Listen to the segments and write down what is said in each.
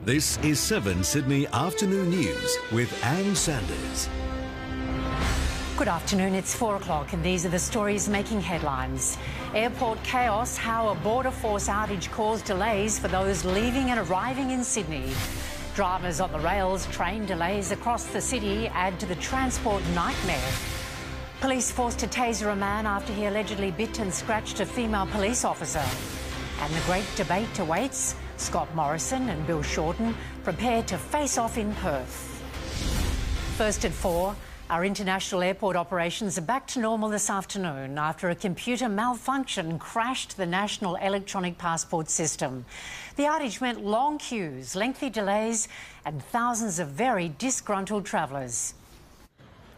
This is 7 Sydney Afternoon News with Anne Sanders. Good afternoon, it's 4 o'clock and these are the stories making headlines. Airport chaos, how a Border Force outage caused delays for those leaving and arriving in Sydney. Dramas on the rails, train delays across the city add to the transport nightmare. Police forced to taser a man after he allegedly bit and scratched a female police officer. And the great debate awaits. Scott Morrison and Bill Shorten prepare to face off in Perth. First at 4, our international airport operations are back to normal this afternoon after a computer malfunction crashed the national electronic passport system. The outage meant long queues, lengthy delays and thousands of very disgruntled travellers.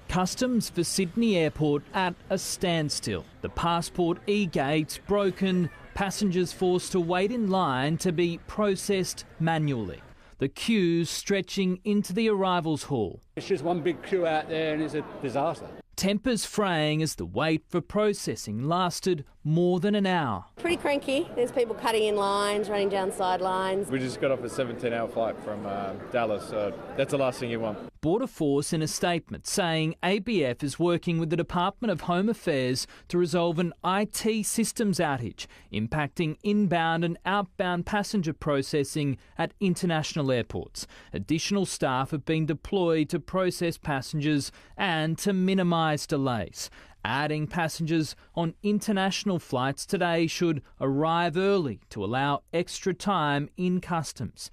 Customs for Sydney Airport at a standstill. The passport e-gates broken, passengers forced to wait in line to be processed manually. The queues stretching into the arrivals hall. It's just one big queue out there and it's a disaster. Tempers fraying as the wait for processing lasted more than an hour. Pretty cranky. There's people cutting in lines, running down sidelines. We just got off a 17-hour flight from Dallas, so that's the last thing you want. Border Force in a statement saying ABF is working with the Department of Home Affairs to resolve an IT systems outage impacting inbound and outbound passenger processing at international airports. Additional staff have been deployed to process passengers and to minimise delays. Adding passengers on international flights today should arrive early to allow extra time in customs.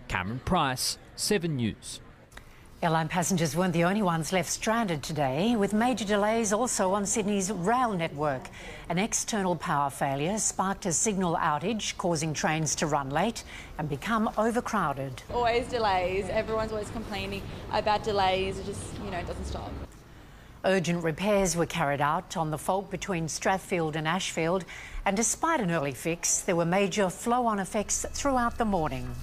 Cameron Price, 7 News. Airline passengers weren't the only ones left stranded today, with major delays also on Sydney's rail network. An external power failure sparked a signal outage, causing trains to run late and become overcrowded. Always delays. Everyone's always complaining about delays. It just, it doesn't stop. Urgent repairs were carried out on the fault between Strathfield and Ashfield, and despite an early fix, there were major flow-on effects throughout the morning.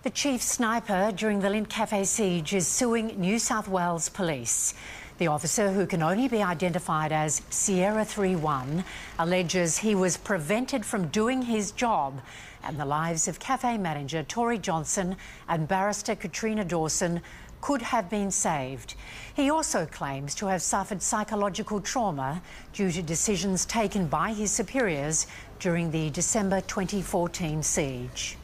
The chief sniper during the Lindt Cafe siege is suing New South Wales Police. The officer, who can only be identified as Sierra 3-1, alleges he was prevented from doing his job, and the lives of cafe manager Tori Johnson and barrister Katrina Dawson could have been saved. He also claims to have suffered psychological trauma due to decisions taken by his superiors during the December 2014 siege.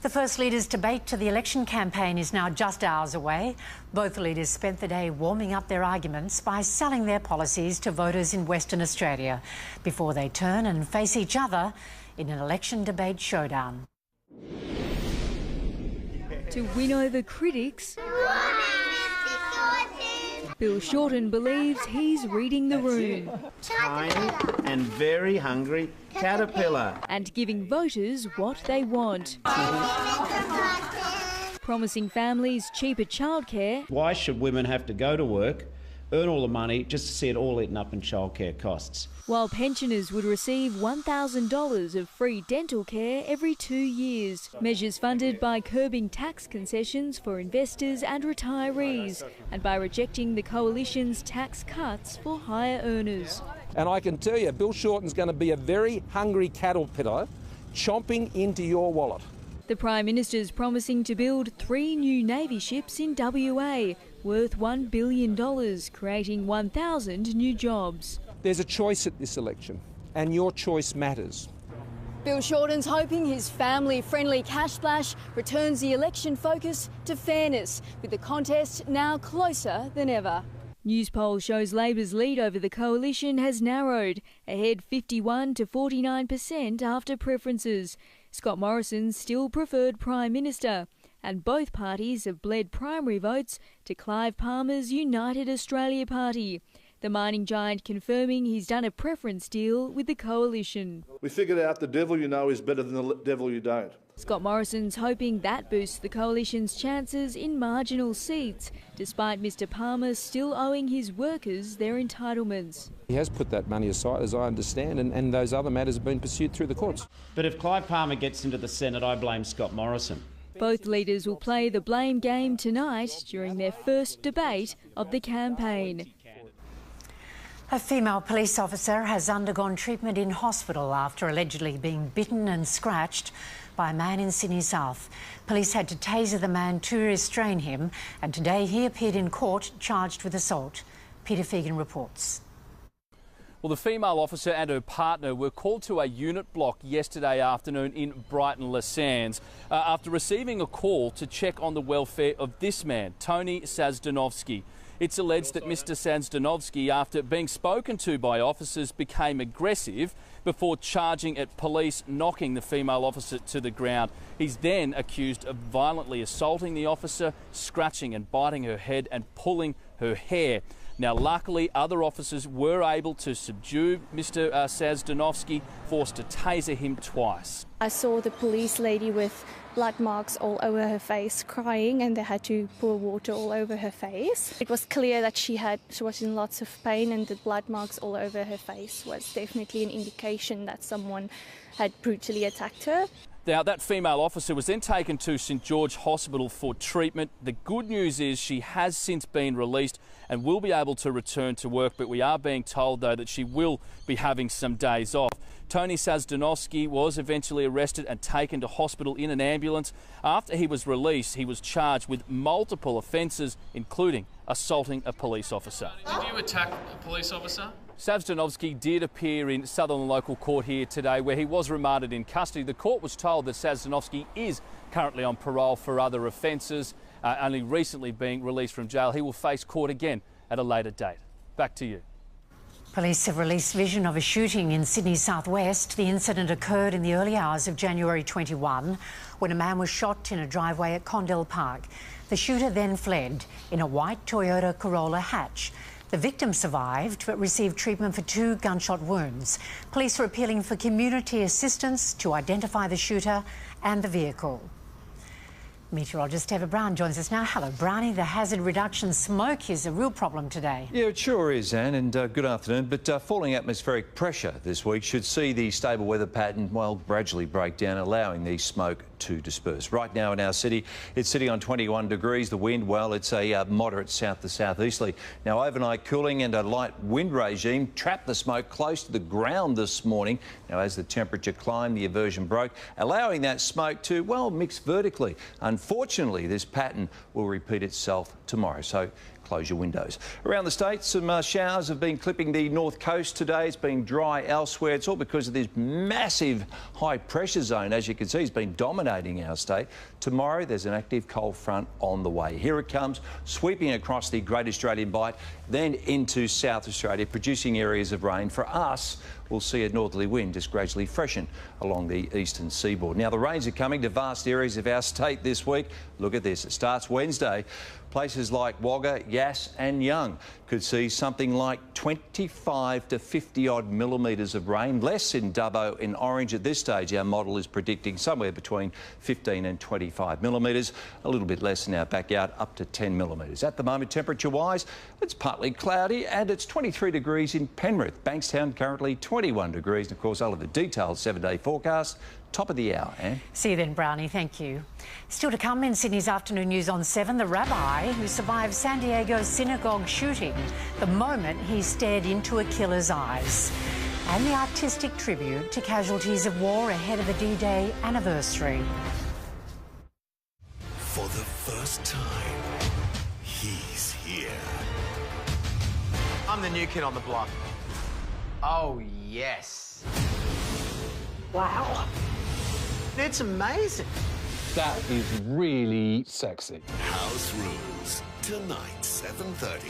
The First Leaders' debate to the election campaign is now just hours away. Both leaders spent the day warming up their arguments by selling their policies to voters in Western Australia before they turn and face each other in an election debate showdown. To win over critics, Bill Shorten believes he's reading the room. Tiny and very hungry caterpillar. And giving voters what they want. Promising families cheaper childcare. Why should women have to go to work, earn all the money, just to see it all eaten up in childcare costs? While pensioners would receive $1,000 of free dental care every 2 years. Measures funded by curbing tax concessions for investors and retirees, and by rejecting the Coalition's tax cuts for higher earners. And I can tell you, Bill Shorten's going to be a very hungry caterpillar chomping into your wallet. The Prime Minister's promising to build 3 new Navy ships in WA, worth $1 billion, creating 1,000 new jobs. There's a choice at this election, and your choice matters. Bill Shorten's hoping his family-friendly cash splash returns the election focus to fairness, with the contest now closer than ever. Newspoll shows Labor's lead over the Coalition has narrowed, ahead 51 to 49% after preferences. Scott Morrison still preferred Prime Minister, and both parties have bled primary votes to Clive Palmer's United Australia Party. The mining giant confirming he's done a preference deal with the Coalition. We figured out the devil you know is better than the devil you don't. Scott Morrison's hoping that boosts the Coalition's chances in marginal seats, despite Mr Palmer still owing his workers their entitlements. He has put that money aside, as I understand, and those other matters have been pursued through the courts. But if Clive Palmer gets into the Senate, I blame Scott Morrison. Both leaders will play the blame game tonight during their first debate of the campaign. A female police officer has undergone treatment in hospital after allegedly being bitten and scratched by a man in Sydney South. Police had to taser the man to restrain him, and today he appeared in court charged with assault. Peter Fegan reports. Well, the female officer and her partner were called to a unit block yesterday afternoon in Brighton Le Sands after receiving a call to check on the welfare of this man, Tony Sazdanovsky. It's alleged that Mr Sazdanovsky, after being spoken to by officers, became aggressive before charging at police, knocking the female officer to the ground. He's then accused of violently assaulting the officer, scratching and biting her head and pulling her hair. Now, luckily, other officers were able to subdue Mr Sazdanovsky, forced to taser him twice. I saw the police lady with blood marks all over her face, crying, and they had to pour water all over her face. It was clear that she was in lots of pain, and the blood marks all over her face was definitely an indication that someone had brutally attacked her. Now, that female officer was then taken to St George Hospital for treatment. The good news is she has since been released and will be able to return to work, but we are being told, though, that she will be having some days off. Tony Sazdanovsky was eventually arrested and taken to hospital in an ambulance. After he was released, he was charged with multiple offences, including assaulting a police officer. Did you attack a police officer? Sazdanovsky did appear in Southern Local Court here today, where he was remanded in custody. The court was told that Sazdanovsky is currently on parole for other offences, only recently being released from jail. He will face court again at a later date. Back to you. Police have released vision of a shooting in Sydney southwest. The incident occurred in the early hours of January 21 when a man was shot in a driveway at Condell Park. The shooter then fled in a white Toyota Corolla hatch. The victim survived but received treatment for 2 gunshot wounds. Police are appealing for community assistance to identify the shooter and the vehicle. Meteorologist Eva Brown joins us now. Hello, Brownie. The hazard reduction smoke is a real problem today. Yeah, it sure is, Anne, and good afternoon. But falling atmospheric pressure this week should see the stable weather pattern, well, gradually break down, allowing the smoke to disperse. Right now in our city, it's sitting on 21 degrees. The wind, well, it's a moderate south to southeasterly. Now, overnight cooling and a light wind regime trapped the smoke close to the ground this morning. Now, as the temperature climbed, the aversion broke, allowing that smoke to, well, mix vertically. Unfortunately, this pattern will repeat itself tomorrow, so close your windows. Around the state, some showers have been clipping the north coast today. It's been dry elsewhere. It's all because of this massive high pressure zone, as you can see, has been dominating our state. Tomorrow, there's an active cold front on the way. Here it comes, sweeping across the Great Australian Bight, then into South Australia, producing areas of rain. For us, we'll see a northerly wind just gradually freshen along the eastern seaboard. Now, the rains are coming to vast areas of our state this week. Look at this. It starts Wednesday. Places like Wagga, Yass and Young could see something like 25 to 50 odd millimetres of rain. Less in Dubbo and Orange at this stage. Our model is predicting somewhere between 15 and 25 millimetres. A little bit less in our backyard, up to 10 millimetres. At the moment, temperature-wise, it's partly cloudy and it's 23 degrees in Penrith. Bankstown currently 21 degrees. And of course, I'll have a detailed 7-day forecast. Top of the hour, Anne. See you then, Brownie. Thank you. Still to come in Sydney's Afternoon News on 7, the rabbi who survived San Diego's synagogue shooting the moment he stared into a killer's eyes. And the artistic tribute to casualties of war ahead of the D-Day anniversary. For the first time, he's here. I'm the new kid on the block. Oh, yes. Wow. It's amazing. That is really sexy. House Rules, tonight, 7:30.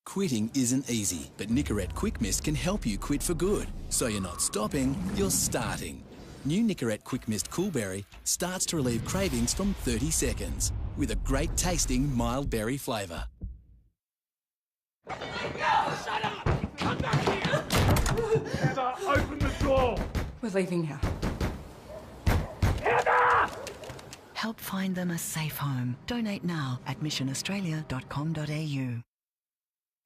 Quitting isn't easy, but Nicorette Quick Mist can help you quit for good. So you're not stopping, you're starting. New Nicorette Quick Mist Coolberry starts to relieve cravings from 30 seconds with a great tasting mild berry flavour. No, shut up! Come back here! Heather, open the door! We're leaving now. Heather! Help find them a safe home. Donate now at missionaustralia.com.au.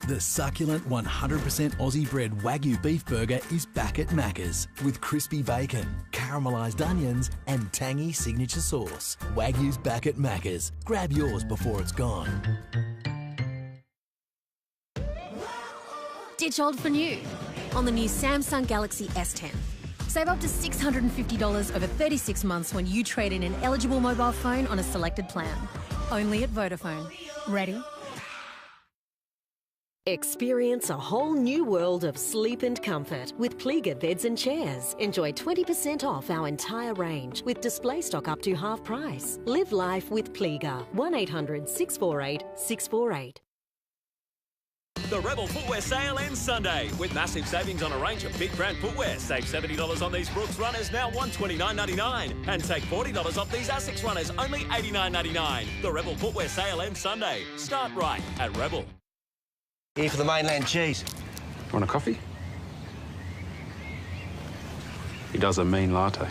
The succulent 100% Aussie bred Wagyu beef burger is back at Macca's with crispy bacon, caramelised onions and tangy signature sauce. Wagyu's back at Macca's. Grab yours before it's gone. Ditch old for new on the new Samsung Galaxy S10. Save up to $650 over 36 months when you trade in an eligible mobile phone on a selected plan. Only at Vodafone. Ready? Experience a whole new world of sleep and comfort with Pliga beds and chairs. Enjoy 20% off our entire range with display stock up to half price. Live life with Pliga. 1800 648 648. The Rebel Footwear sale ends Sunday with massive savings on a range of big brand footwear. Save $70 on these Brooks runners, now $129.99. And take $40 off these Asics runners, only $89.99. The Rebel Footwear sale ends Sunday. Start right at Rebel. Here for the mainland cheese. Want a coffee? He does a mean latte.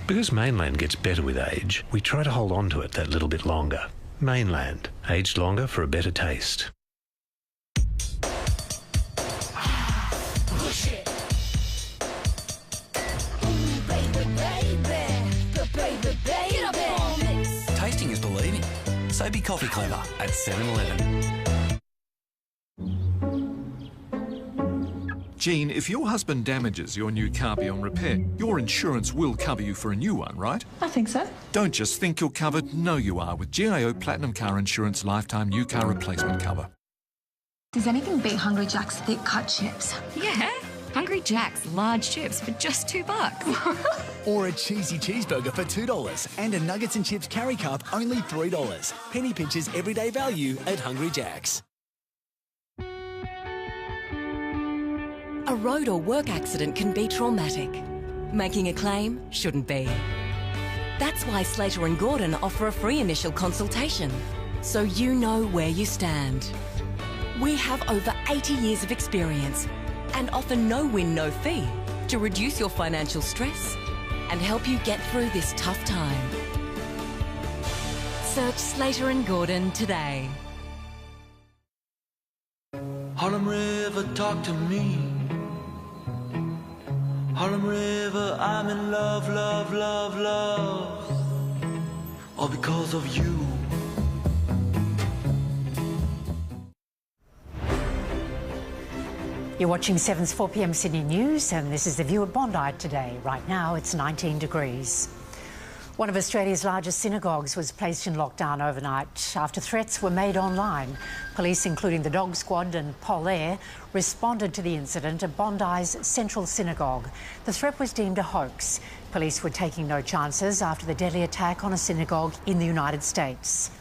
Because Mainland gets better with age, we try to hold on to it that little bit longer. Mainland, aged longer for a better taste. Push it. Ooh, baby, baby, get up on this. Tasting is believing. So be coffee clever at 7-Eleven. Jean, if your husband damages your new car beyond repair, your insurance will cover you for a new one, right? I think so. Don't just think you're covered, know you are with GIO Platinum Car Insurance Lifetime New Car Replacement Cover. Does anything beat Hungry Jack's thick cut chips? Yeah, Hungry Jack's large chips for just $2. Or a cheesy cheeseburger for $2 and a nuggets and chips carry cup only $3. Penny pinchers everyday value at Hungry Jack's. A road or work accident can be traumatic. Making a claim shouldn't be. That's why Slater & Gordon offer a free initial consultation, so you know where you stand. We have over 80 years of experience and offer no win, no fee to reduce your financial stress and help you get through this tough time. Search Slater & Gordon today. Harlem River, talk to me. Harlem River, I'm in love, love, love, love. All because of you. You're watching 7's 4 p.m. Sydney News, and this is the view at Bondi today. Right now, it's 19 degrees. One of Australia's largest synagogues was placed in lockdown overnight after threats were made online. Police, including the Dog Squad and Pol Air, responded to the incident at Bondi's Central Synagogue. The threat was deemed a hoax. Police were taking no chances after the deadly attack on a synagogue in the United States.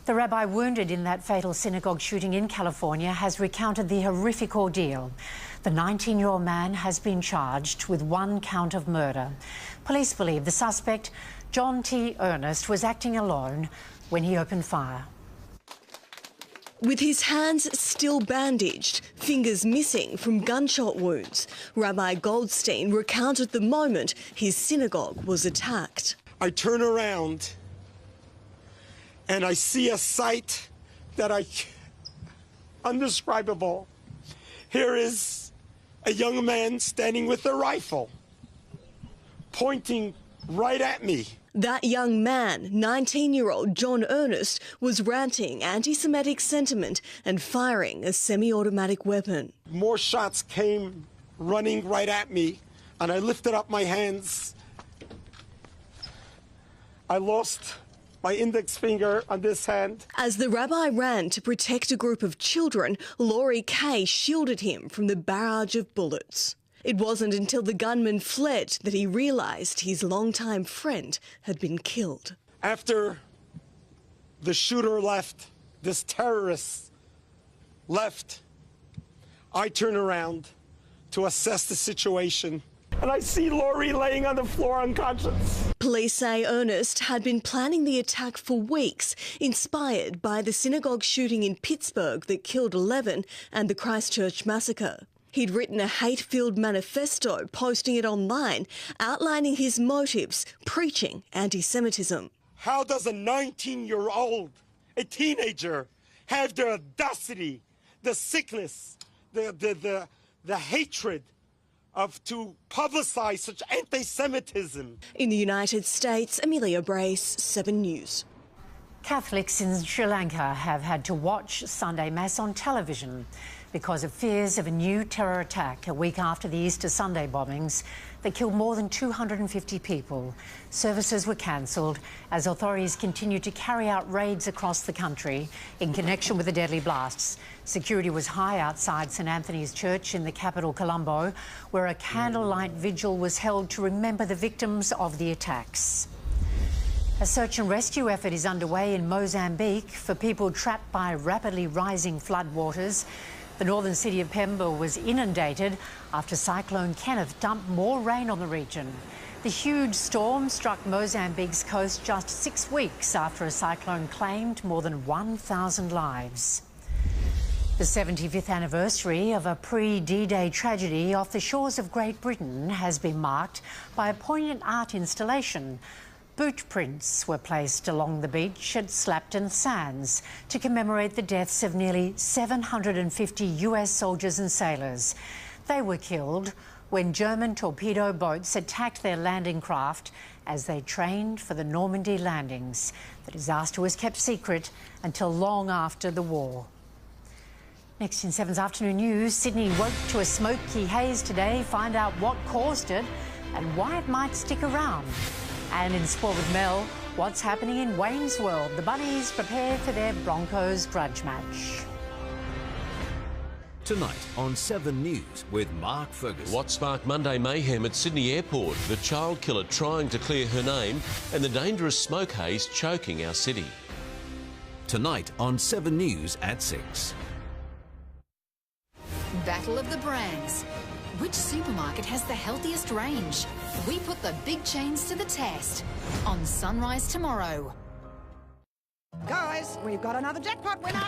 The rabbi wounded in that fatal synagogue shooting in California has recounted the horrific ordeal. The 19-year-old man has been charged with 1 count of murder. Police believe the suspect, John T. Ernest, was acting alone when he opened fire. With his hands still bandaged, fingers missing from gunshot wounds, Rabbi Goldstein recounted the moment his synagogue was attacked. I turn around and I see a sight that undescribable. Here is a young man standing with a rifle, pointing right at me. That young man, 19-year-old John Ernest, was ranting anti-Semitic sentiment and firing a semi-automatic weapon. More shots came running right at me, and I lifted up my hands. I lost my index finger on this hand. As the rabbi ran to protect a group of children, Laurie Kay shielded him from the barrage of bullets. It wasn't until the gunman fled that he realised his longtime friend had been killed. After the shooter left, this terrorist left, I turn around to assess the situation, and I see Laurie laying on the floor unconscious. Police say Ernest had been planning the attack for weeks, inspired by the synagogue shooting in Pittsburgh that killed 11 and the Christchurch massacre. He'd written a hate-filled manifesto, posting it online, outlining his motives, preaching anti-Semitism. How does a 19-year-old, a teenager, have the audacity, the sickness, the hatred to publicise such anti-Semitism? In the United States, Amelia Brace, 7 News. Catholics in Sri Lanka have had to watch Sunday Mass on television because of fears of a new terror attack a week after the Easter Sunday bombings. that killed more than 250 people. Services were cancelled as authorities continued to carry out raids across the country in connection with the deadly blasts. Security was high outside St Anthony's Church in the capital, Colombo, where a candlelight vigil was held to remember the victims of the attacks. A search and rescue effort is underway in Mozambique for people trapped by rapidly rising floodwaters. The northern city of Pemba was inundated after Cyclone Kenneth dumped more rain on the region. The huge storm struck Mozambique's coast just 6 weeks after a cyclone claimed more than 1,000 lives. The 75th anniversary of a pre-D-Day tragedy off the shores of Great Britain has been marked by a poignant art installation. Boot prints were placed along the beach at Slapton Sands to commemorate the deaths of nearly 750 US soldiers and sailors. They were killed when German torpedo boats attacked their landing craft as they trained for the Normandy landings. The disaster was kept secret until long after the war. Next in 7's afternoon news, Sydney woke to a smoky haze today. Find out what caused it and why it might stick around. And in sport with Mel, what's happening in Wayne's World? The Bunnies prepare for their Broncos grudge match. Tonight on 7 News with Mark Ferguson. What sparked Monday mayhem at Sydney Airport? The child killer trying to clear her name and the dangerous smoke haze choking our city. Tonight on 7 News at 6. Battle of the Brands. Which supermarket has the healthiest range? We put the big chains to the test on Sunrise tomorrow. Guys, we've got another jackpot winner.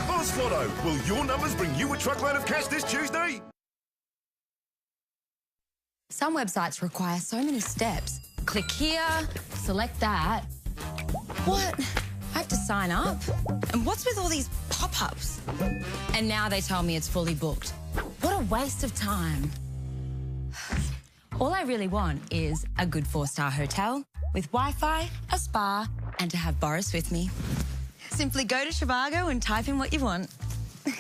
Oz Lotto, will your numbers bring you a truckload of cash this Tuesday? Some websites require so many steps. Click here, select that. What? I have to sign up? And what's with all these pop-ups? And now they tell me it's fully booked. What a waste of time. All I really want is a good 4-star hotel with Wi-Fi, a spa, and to have Boris with me. Simply go to Trivago and type in what you want.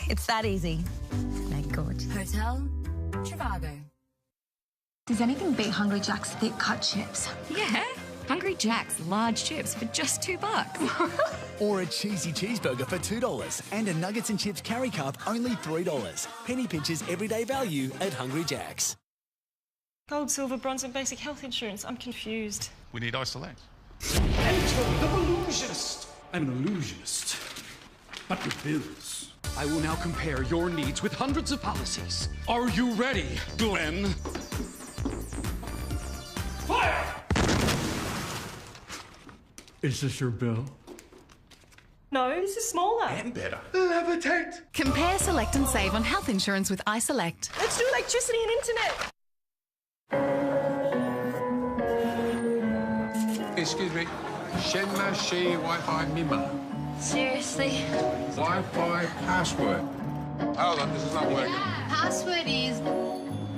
It's that easy. Make good. Hotel, Trivago. Does anything beat Hungry Jack's thick cut chips? Yeah. Hungry Jack's large chips for just $2. Or a cheesy cheeseburger for $2 and a nuggets and chips carry cup only $3. Penny pinches everyday value at Hungry Jack's. Gold, silver, bronze and basic health insurance. I'm confused. We need iSelect. Enter the Illusionist. I'm an illusionist, but with bills. I will now compare your needs with hundreds of policies. Are you ready, Glenn? Fire! Is this your bill? No, this is smaller. And better. Levitate! Compare, select and save on health insurance with iSelect. Let's do electricity and internet. Excuse me. Shenma Shi Wi-Fi Mima. Seriously? Wi-Fi password. Hold on, this is not working. Password is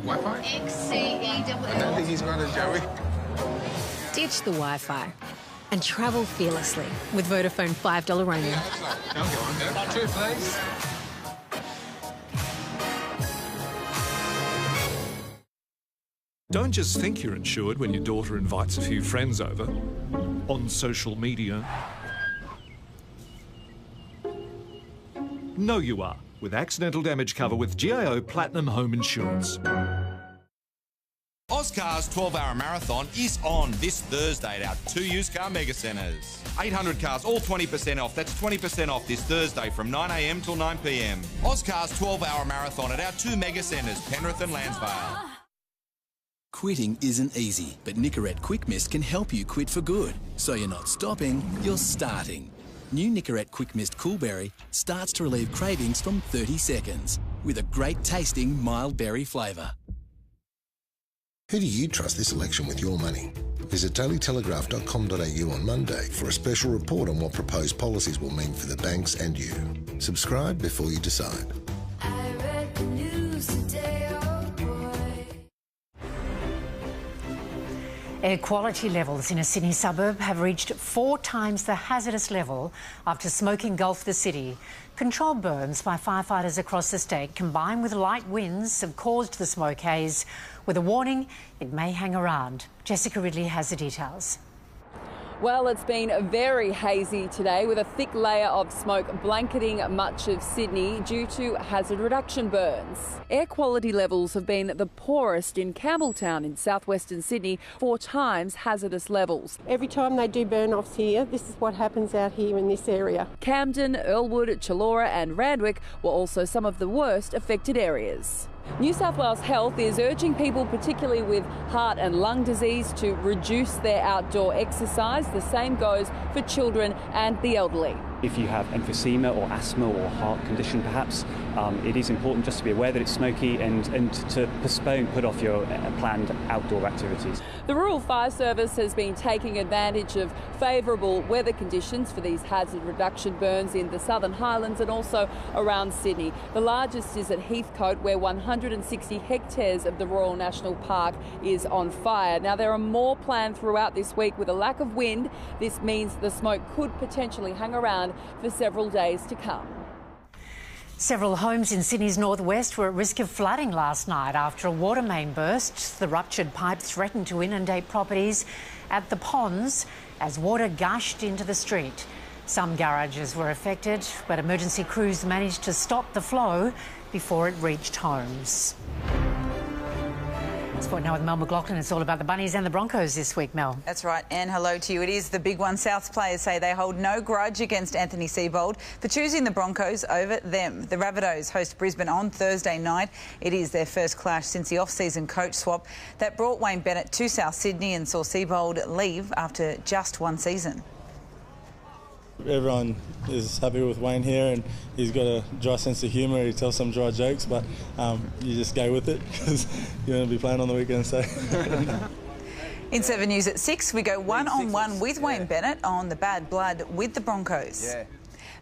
Wi-Fi? XCEW. I don't think he's got it, Joey. Ditch the Wi-Fi and travel fearlessly with Vodafone $5 roaming. Yeah, go on there. 2, please. Don't just think you're insured when your daughter invites a few friends over on social media. No, you are, with accidental damage cover with GIO Platinum Home Insurance. Oscar's 12-hour marathon is on this Thursday at our 2 used car mega centres. 800 cars, all 20% off. That's 20% off this Thursday from 9 a.m. till 9 p.m. Oscar's 12-hour marathon at our 2 mega centres, Penrith and Lansvale. Quitting isn't easy, but Nicorette Quick Mist can help you quit for good. So you're not stopping, you're starting. New Nicorette Quick Mist Coolberry starts to relieve cravings from 30 seconds with a great tasting mild berry flavour. Who do you trust this election with your money? Visit dailytelegraph.com.au on Monday for a special report on what proposed policies will mean for the banks and you. Subscribe before you decide. I read the news today, oh boy. Air quality levels in a Sydney suburb have reached 4 times the hazardous level after smoke engulfed the city. Controlled burns by firefighters across the state, combined with light winds, have caused the smoke haze. With a warning, it may hang around. Jessica Ridley has the details. Well, it's been very hazy today with a thick layer of smoke blanketing much of Sydney due to hazard reduction burns. Air quality levels have been the poorest in Campbelltown in southwestern Sydney, 4 times hazardous levels. Every time they do burn-offs here, this is what happens out here in this area. Camden, Earlwood, Chullora and Randwick were also some of the worst affected areas. New South Wales Health is urging people, particularly with heart and lung disease, to reduce their outdoor exercise. The same goes for children and the elderly. If you have emphysema or asthma or heart condition perhaps, it is important just to be aware that it's smoky and to put off your planned outdoor activities. The Rural Fire Service has been taking advantage of favourable weather conditions for these hazard reduction burns in the Southern Highlands and also around Sydney. The largest is at Heathcote, where 160 hectares of the Royal National Park is on fire. Now, there are more planned throughout this week. With a lack of wind, this means the smoke could potentially hang around for several days to come. Several homes in Sydney's northwest were at risk of flooding last night after a water main burst. The ruptured pipe threatened to inundate properties at the ponds as water gushed into the street. Some garages were affected, but emergency crews managed to stop the flow before it reached homes. Sport now with Mel McLaughlin. It's all about the Bunnies and the Broncos this week, Mel. That's right, and hello to you. It is the big one. Souths players say they hold no grudge against Anthony Seibold for choosing the Broncos over them. The Rabbitohs host Brisbane on Thursday night. It is their first clash since the off-season coach swap that brought Wayne Bennett to South Sydney and saw Seibold leave after just one season. Everyone is happy with Wayne here, and he's got a dry sense of humour. He tells some dry jokes, but you just go with it because you're going to be playing on the weekend. So. In 7 News at 6, we go one-on-one with Wayne Bennett on the bad blood with the Broncos. Yeah.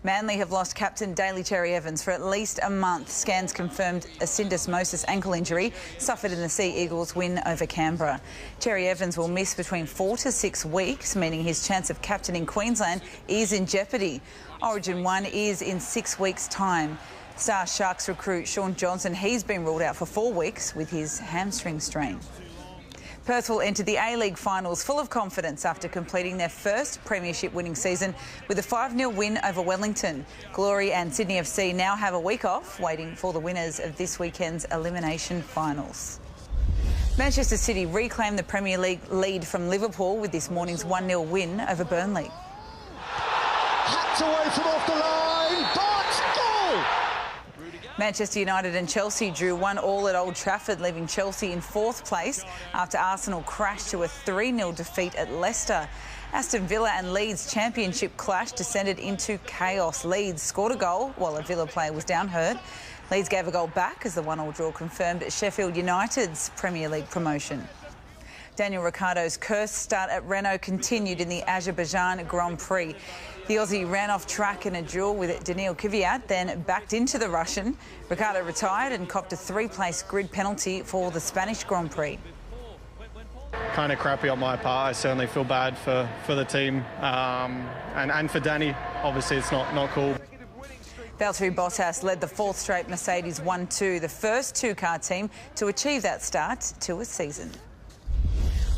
Manly have lost captain Daly Cherry Evans for at least a month. Scans confirmed a syndesmosis ankle injury suffered in the Sea Eagles' win over Canberra. Cherry Evans will miss between 4 to 6 weeks, meaning his chance of captaining Queensland is in jeopardy. Origin 1 is in 6 weeks' time. Star Sharks recruit Sean Johnson, he's been ruled out for 4 weeks with his hamstring strain. Perth will enter the A-League finals full of confidence after completing their first premiership winning season with a 5-0 win over Wellington. Glory and Sydney FC now have a week off, waiting for the winners of this weekend's elimination finals. Manchester City reclaimed the Premier League lead from Liverpool with this morning's 1-0 win over Burnley. Hacked away from off the line, but goal! Manchester United and Chelsea drew 1-1 at Old Trafford, leaving Chelsea in 4th place after Arsenal crashed to a 3-0 defeat at Leicester. Aston Villa and Leeds championship clash descended into chaos. Leeds scored a goal while a Villa player was down hurt. Leeds gave a goal back as the 1-1 draw confirmed Sheffield United's Premier League promotion. Daniel Ricciardo's cursed start at Renault continued in the Azerbaijan Grand Prix. The Aussie ran off track in a duel with Daniil Kvyat, then backed into the Russian. Ricciardo retired and copped a 3-place grid penalty for the Spanish Grand Prix. Kind of crappy on my part. I certainly feel bad for the team and for Danny. Obviously, it's not cool. Valtteri Bottas led the 4th straight Mercedes 1-2, the first two-car team to achieve that start to a season.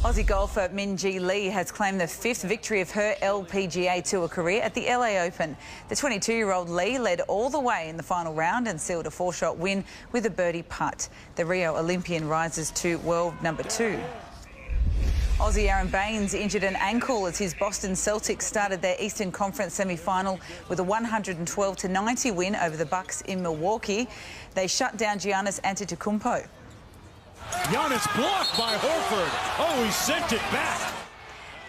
Aussie golfer Minjee Lee has claimed the 5th victory of her LPGA Tour career at the LA Open. The 22-year-old Lee led all the way in the final round and sealed a 4-shot win with a birdie putt. The Rio Olympian rises to world number 2. Aussie Aaron Baines injured an ankle as his Boston Celtics started their Eastern Conference semi-final with a 112-90 win over the Bucks in Milwaukee. They shut down Giannis Antetokounmpo. Giannis blocked by Horford. Oh, he sent it back.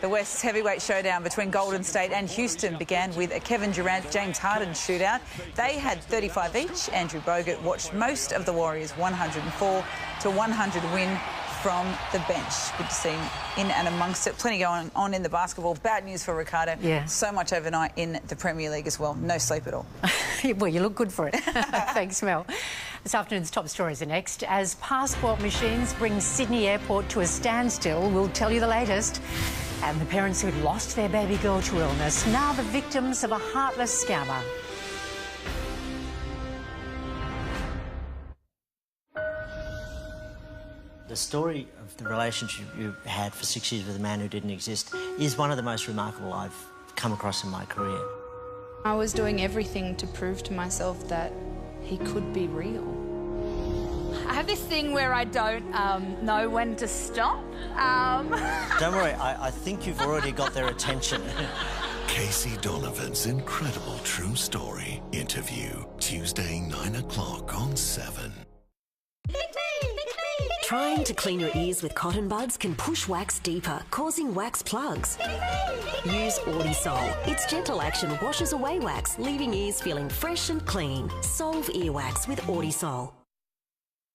The West's heavyweight showdown between Golden State and Houston began with a Kevin Durant-James Harden shootout. They had 35 each. Andrew Bogut watched most of the Warriors' 104-100 win from the bench. Good to see him in and amongst it. Plenty going on in the basketball. Bad news for Ricardo. Yeah. So much overnight in the Premier League as well. No sleep at all. Well, you look good for it. Thanks, Mel. This afternoon's top stories are next. As passport machines bring Sydney Airport to a standstill, we'll tell you the latest. And the parents who'd lost their baby girl to illness, now the victims of a heartless scammer. The story of the relationship you had for 6 years with a man who didn't exist is one of the most remarkable I've come across in my career. I was doing everything to prove to myself that he could be real. I have this thing where I don't know when to stop. Don't worry, I think you've already got their attention. Casey Donovan's incredible true story interview, Tuesday 9 o'clock on 7. Trying to clean your ears with cotton buds can push wax deeper, causing wax plugs. Use Audisol. Its gentle action washes away wax, leaving ears feeling fresh and clean. Solve earwax with Audisol.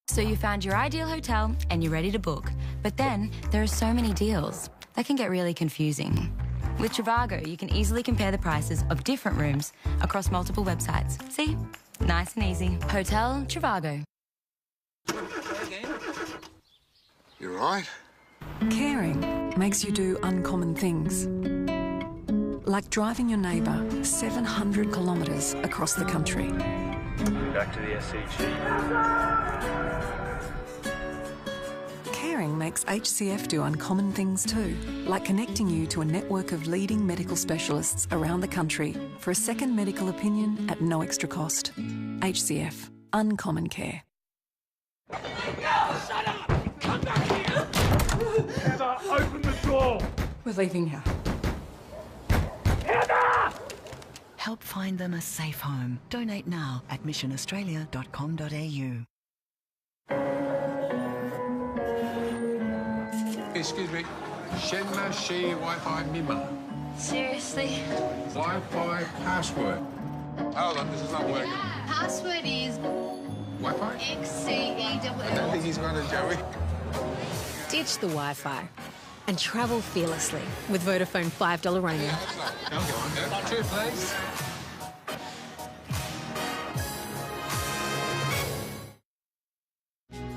So you found your ideal hotel and you're ready to book. But then there are so many deals. That can get really confusing. With Trivago, you can easily compare the prices of different rooms across multiple websites. See? Nice and easy. Hotel Trivago. You right? Caring makes you do uncommon things. Like driving your neighbour 700 kilometres across the country. Back to the SCG. Caring makes HCF do uncommon things too, like connecting you to a network of leading medical specialists around the country for a second medical opinion at no extra cost. HCF. Uncommon care. Shut up! Come back here! Heather, open the door! We're leaving now. Heather! Help find them a safe home. Donate now at missionaustralia.com.au. Excuse me. Shenma Shi Wi-Fi Mima. Seriously? Wi-Fi password. Hold on, this is not working. Password is Wi-Fi? XCEW. I don't think he's got it, Joey. Ditch the Wi-Fi and travel fearlessly with Vodafone $5 roaming. Come on, 2 please.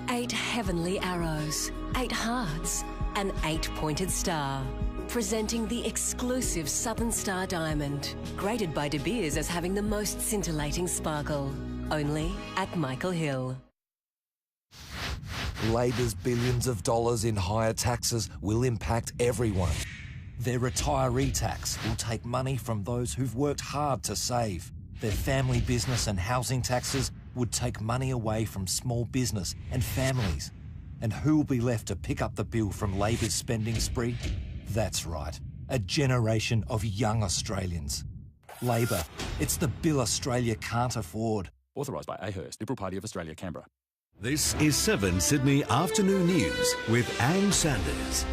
Eight heavenly arrows, 8 hearts, an 8-pointed star. Presenting the exclusive Southern Star Diamond, graded by De Beers as having the most scintillating sparkle. Only at Michael Hill. Labor's billions of dollars in higher taxes will impact everyone. Their retiree tax will take money from those who've worked hard to save. Their family business and housing taxes would take money away from small business and families. And who will be left to pick up the bill from Labor's spending spree? That's right, a generation of young Australians. Labor, it's the bill Australia can't afford. Authorised by AHERS, Liberal Party of Australia, Canberra. This is 7 Sydney Afternoon News with Anne Sanders.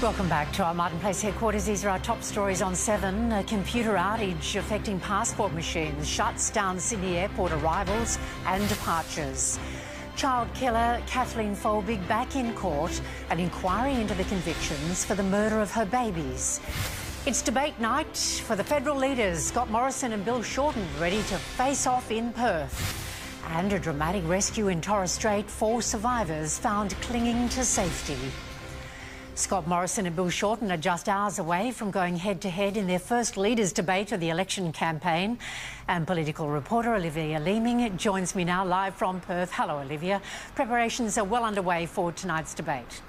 Welcome back to our Martin Place headquarters. These are our top stories on 7. A computer outage affecting passport machines shuts down Sydney airport arrivals and departures. Child killer Kathleen Folbig back in court, an inquiry into the convictions for the murder of her babies. It's debate night for the federal leaders, Scott Morrison and Bill Shorten, ready to face off in Perth. And a dramatic rescue in Torres Strait, 4 survivors found clinging to safety. Scott Morrison and Bill Shorten are just hours away from going head-to-head in their first leaders' debate of the election campaign. And political reporter Olivia Leeming joins me now live from Perth. Hello, Olivia. Preparations are well underway for tonight's debate.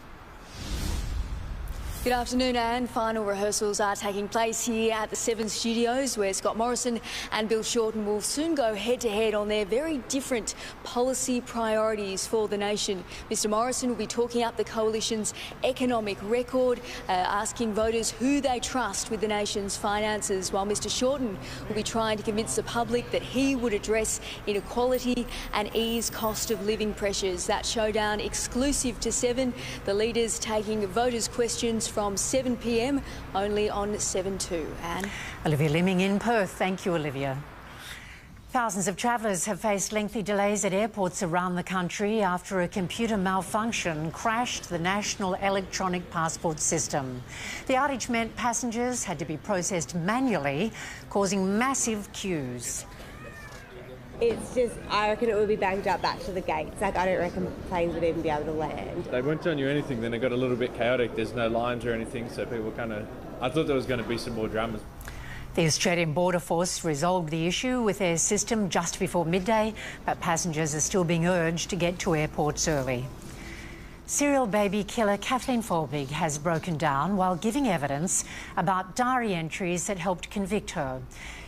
Good afternoon, Anne. Final rehearsals are taking place here at the 7 studios, where Scott Morrison and Bill Shorten will soon go head-to-head on their very different policy priorities for the nation. Mr Morrison will be talking up the coalition's economic record, asking voters who they trust with the nation's finances, while Mr Shorten will be trying to convince the public that he would address inequality and ease cost of living pressures. That showdown exclusive to 7, the leaders taking voters' questions from 7 p.m, only on 7/2. Anne? Olivia Leeming in Perth. Thank you, Olivia. Thousands of travellers have faced lengthy delays at airports around the country after a computer malfunction crashed the national electronic passport system. The outage meant passengers had to be processed manually, causing massive queues. It's just, I reckon it would be banked up back to the gates. Like, I don't reckon planes would even be able to land. They won't tell you anything, then it got a little bit chaotic. There's no lines or anything, so people I thought there was going to be some more dramas. The Australian Border Force resolved the issue with their system just before midday, but passengers are still being urged to get to airports early. Serial baby killer Kathleen Folbig has broken down while giving evidence about diary entries that helped convict her.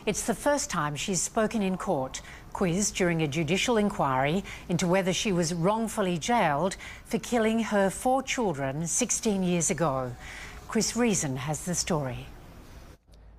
It's the first time she's spoken in court, quizzed during a judicial inquiry into whether she was wrongfully jailed for killing her 4 children 16 years ago. Chris Reason has the story.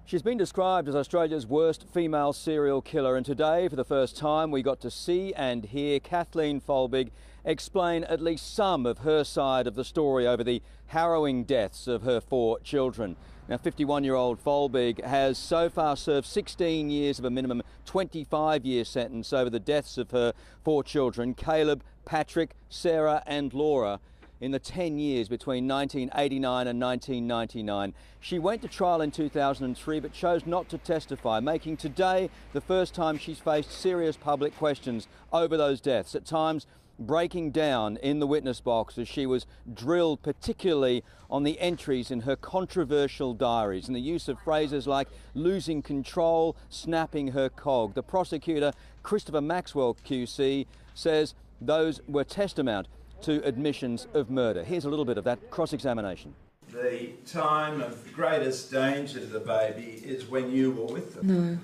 She's been described as Australia's worst female serial killer, and today, for the first time, we got to see and hear Kathleen Folbig explain at least some of her side of the story over the harrowing deaths of her 4 children. Now, 51-year-old Folbig has so far served 16 years of a minimum 25-year sentence over the deaths of her 4 children, Caleb, Patrick, Sarah and Laura, in the 10 years between 1989 and 1999. She went to trial in 2003 but chose not to testify, making today the first time she's faced serious public questions over those deaths, at times breaking down in the witness box as she was drilled particularly on the entries in her controversial diaries and the use of phrases like losing control, snapping her cog. The prosecutor, Christopher Maxwell QC, says those were tantamount to admissions of murder. Here's a little bit of that cross-examination. The time of greatest danger to the baby is when you were with them. No.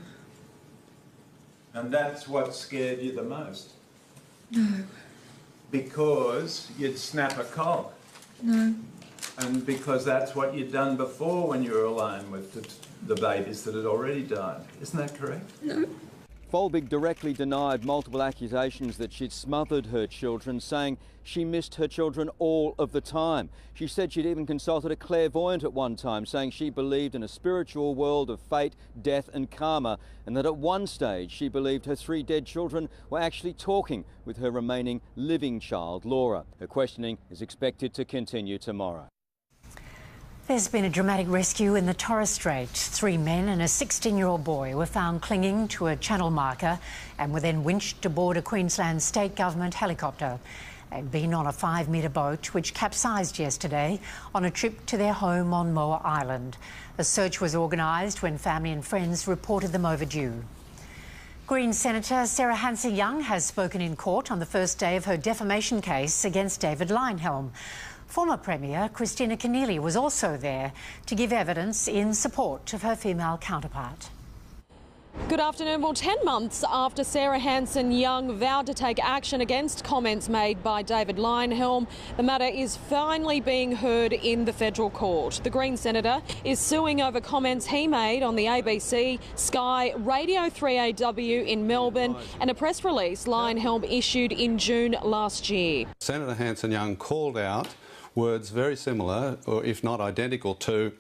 And that's what scared you the most. No. Because you'd snap a cog. No. And because that's what you'd done before when you were alone with the babies that had already died. Isn't that correct? No. Folbig directly denied multiple accusations that she'd smothered her children, saying she missed her children all of the time. She said she'd even consulted a clairvoyant at one time, saying she believed in a spiritual world of fate, death and karma, and that at one stage she believed her 3 dead children were actually talking with her remaining living child, Laura. Her questioning is expected to continue tomorrow. There's been a dramatic rescue in the Torres Strait. 3 men and a 16-year-old boy were found clinging to a channel marker and were then winched aboard a Queensland state government helicopter. They'd been on a 5-metre boat which capsized yesterday on a trip to their home on Moa Island. A search was organised when family and friends reported them overdue. Green Senator Sarah Hanson-Young has spoken in court on the first day of her defamation case against David Leyonhjelm. Former Premier Kristina Keneally was also there to give evidence in support of her female counterpart. Good afternoon. Well, 10 months after Sarah Hanson-Young vowed to take action against comments made by David Leyonhjelm, the matter is finally being heard in the federal court. The Green Senator is suing over comments he made on the ABC, Sky, Radio 3AW in Melbourne and a press release Leyonhjelm issued in June last year. Senator Hanson-Young called out words very similar, or if not identical, to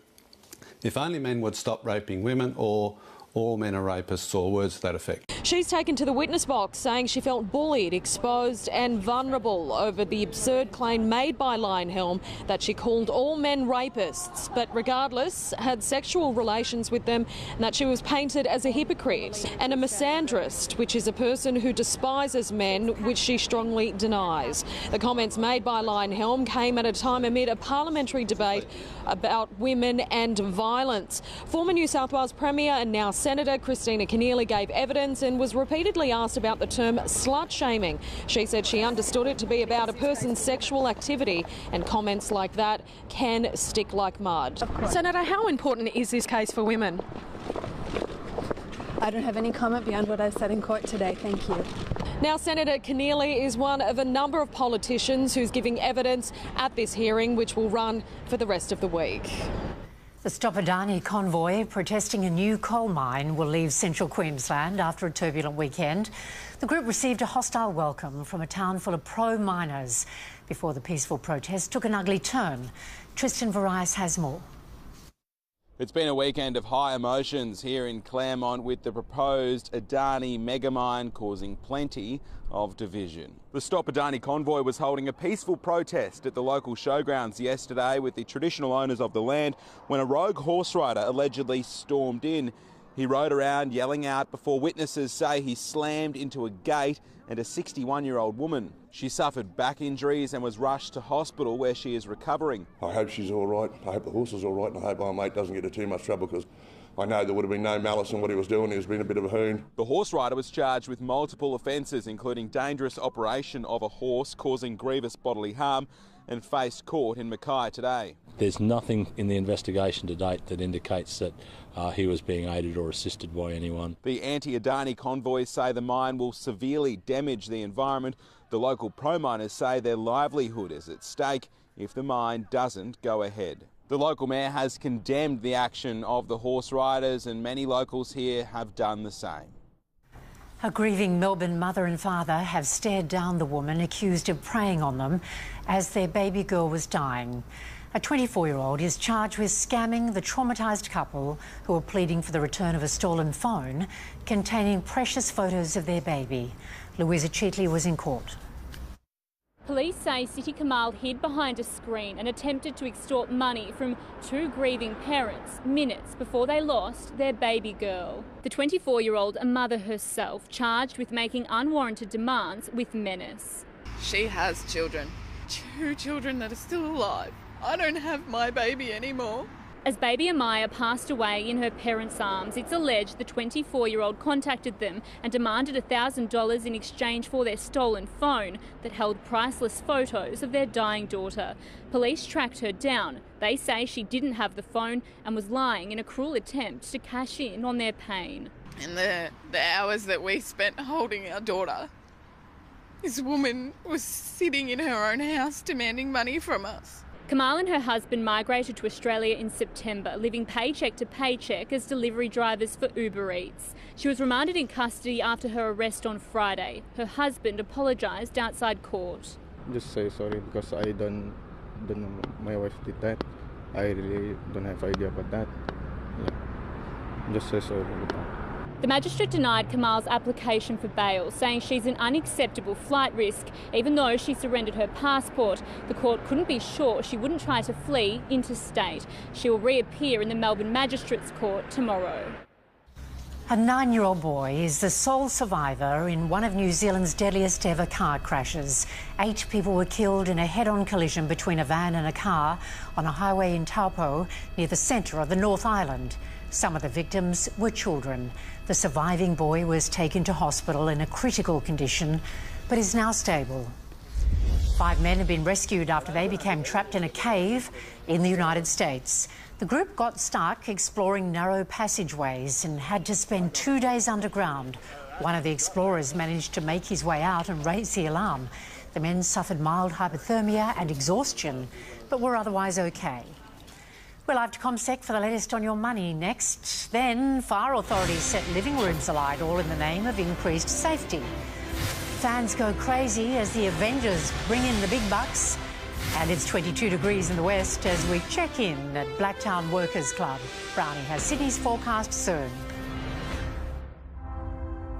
"if only men would stop raping women," or "all men are rapists," or words to that effect. She's taken to the witness box saying she felt bullied, exposed and vulnerable over the absurd claim made by Leyonhjelm that she called all men rapists, but regardless had sexual relations with them, and that she was painted as a hypocrite and a misandrist, which is a person who despises men, which she strongly denies. The comments made by Leyonhjelm came at a time amid a parliamentary debate about women and violence. Former New South Wales Premier and now Senator Kristina Keneally gave evidence and was repeatedly asked about the term slut-shaming. She said she understood it to be about a person's sexual activity, and comments like that can stick like mud. Senator, how important is this case for women? I don't have any comment beyond what I've said in court today. Thank you. Now, Senator Keneally is one of a number of politicians who's giving evidence at this hearing, which will run for the rest of the week. The Stop Adani convoy protesting a new coal mine will leave central Queensland after a turbulent weekend. The group received a hostile welcome from a town full of pro-miners before the peaceful protest took an ugly turn. Tristan Varais has more. It's been a weekend of high emotions here in Claremont, with the proposed Adani megamine causing plenty of division. The Stop Adani convoy was holding a peaceful protest at the local showgrounds yesterday with the traditional owners of the land when a rogue horse rider allegedly stormed in. He rode around yelling out before witnesses say he slammed into a gate and a 61-year-old woman. She suffered back injuries and was rushed to hospital where she is recovering. I hope she's all right. I hope the horse is all right, and I hope our mate doesn't get into too much trouble, because I know there would have been no malice in what he was doing. He was being a bit of a hoon. The horse rider was charged with multiple offences, including dangerous operation of a horse causing grievous bodily harm, and faced court in Mackay today. There's nothing in the investigation to date that indicates that he was being aided or assisted by anyone. The anti-Adani convoys say the mine will severely damage the environment. The local pro-miners say their livelihood is at stake if the mine doesn't go ahead. The local mayor has condemned the action of the horse riders, and many locals here have done the same. A grieving Melbourne mother and father have stared down the woman accused of preying on them as their baby girl was dying. A 24-year-old is charged with scamming the traumatised couple who are pleading for the return of a stolen phone containing precious photos of their baby. Louisa Cheatley was in court. Police say Siti Kamal hid behind a screen and attempted to extort money from two grieving parents minutes before they lost their baby girl. The 24-year-old, a mother herself, charged with making unwarranted demands with menace. She has children, 2 children that are still alive. I don't have my baby anymore. As baby Amaya passed away in her parents' arms, it's alleged the 24-year-old contacted them and demanded $1,000 in exchange for their stolen phone that held priceless photos of their dying daughter. Police tracked her down. They say she didn't have the phone and was lying in a cruel attempt to cash in on their pain. And the hours that we spent holding our daughter, this woman was sitting in her own house demanding money from us. Kamal and her husband migrated to Australia in September, living paycheck to paycheck as delivery drivers for Uber Eats. She was remanded in custody after her arrest on Friday. Her husband apologised outside court. Just say sorry because I don't know my wife did that. I really don't have idea about that. Yeah. Just say sorry about that. The magistrate denied Kamal's application for bail, saying she's an unacceptable flight risk. Even though she surrendered her passport, the court couldn't be sure she wouldn't try to flee interstate. She will reappear in the Melbourne Magistrates Court tomorrow. A 9-year-old boy is the sole survivor in one of New Zealand's deadliest ever car crashes. 8 people were killed in a head-on collision between a van and a car on a highway in Taupo, near the centre of the North Island. Some of the victims were children. The surviving boy was taken to hospital in a critical condition, but is now stable. 5 men have been rescued after they became trapped in a cave in the United States. The group got stuck exploring narrow passageways and had to spend 2 days underground. One of the explorers managed to make his way out and raise the alarm. The men suffered mild hypothermia and exhaustion, but were otherwise okay. We're live to ComSec for the latest on your money next. Then, fire authorities set living rooms alight, all in the name of increased safety. Fans go crazy as the Avengers bring in the big bucks. And it's 22 degrees in the west as we check in at Blacktown Workers Club. Brownie has Sydney's forecast soon.